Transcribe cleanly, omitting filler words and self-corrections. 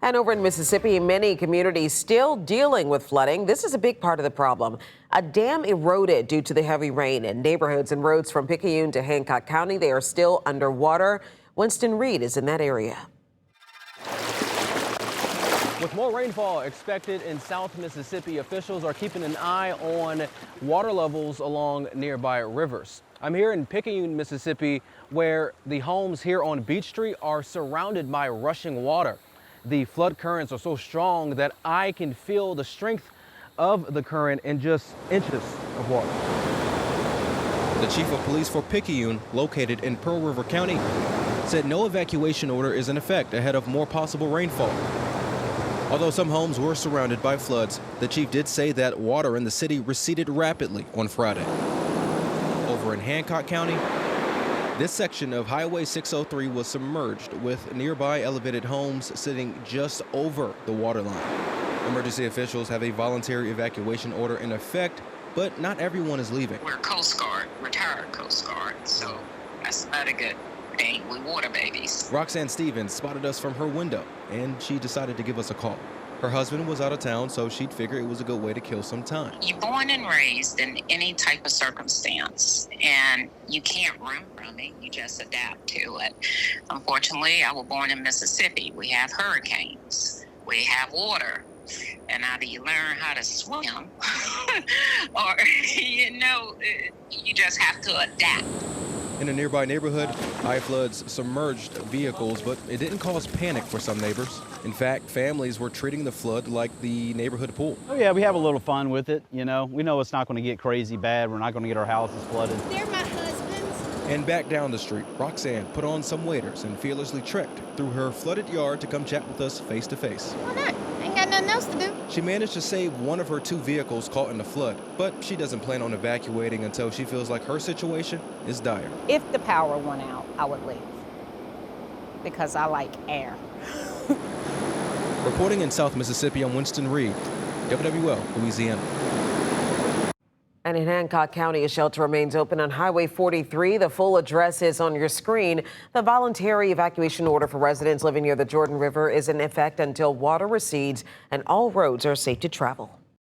And over in Mississippi, many communities still dealing with flooding. This is a big part of the problem. A dam eroded due to the heavy rain, and neighborhoods and roads from Picayune to Hancock County, they are still underwater. Winston Reed is in that area. With more rainfall expected in South Mississippi, officials are keeping an eye on water levels along nearby rivers. I'm here in Picayune, Mississippi, where the homes here on Beach Street are surrounded by rushing water. The flood currents are so strong that I can feel the strength of the current in just inches of water. The chief of police for Picayune, located in Pearl River County, said no evacuation order is in effect ahead of more possible rainfall. Although some homes were surrounded by floods, the chief did say that water in the city receded rapidly on Friday. Over in Hancock County, this section of Highway 603 was submerged, with nearby elevated homes sitting just over the water line. Emergency officials have a voluntary evacuation order in effect, but not everyone is leaving. We're Coast Guard, retired Coast Guard, so that's not a good thing. We water babies. Roxanne Stevens spotted us from her window, and she decided to give us a call. Her husband was out of town, so she'd figure it was a good way to kill some time. You're born and raised in any type of circumstance, and you can't run from it. You just adapt to it. Unfortunately, I was born in Mississippi. We have hurricanes. We have water. And either you learn how to swim or, you just have to adapt. In a nearby neighborhood, high floods submerged vehicles, but it didn't cause panic for some neighbors. In fact, families were treating the flood like the neighborhood pool. Oh yeah, we have a little fun with it, We know it's not going to get crazy bad. We're not going to get our houses flooded. They're my husband's. And back down the street, Roxanne put on some waders and fearlessly trekked through her flooded yard to come chat with us face to face. Why not? Ain't got nothing else to do. She managed to save one of her two vehicles caught in the flood, but she doesn't plan on evacuating until she feels like her situation is dire. If the power went out, I would leave because I like air. Reporting in South Mississippi, I'm Winston Reed, WWL, Louisiana. And in Hancock County, a shelter remains open on Highway 43. The full address is on your screen. The voluntary evacuation order for residents living near the Jordan River is in effect until water recedes and all roads are safe to travel.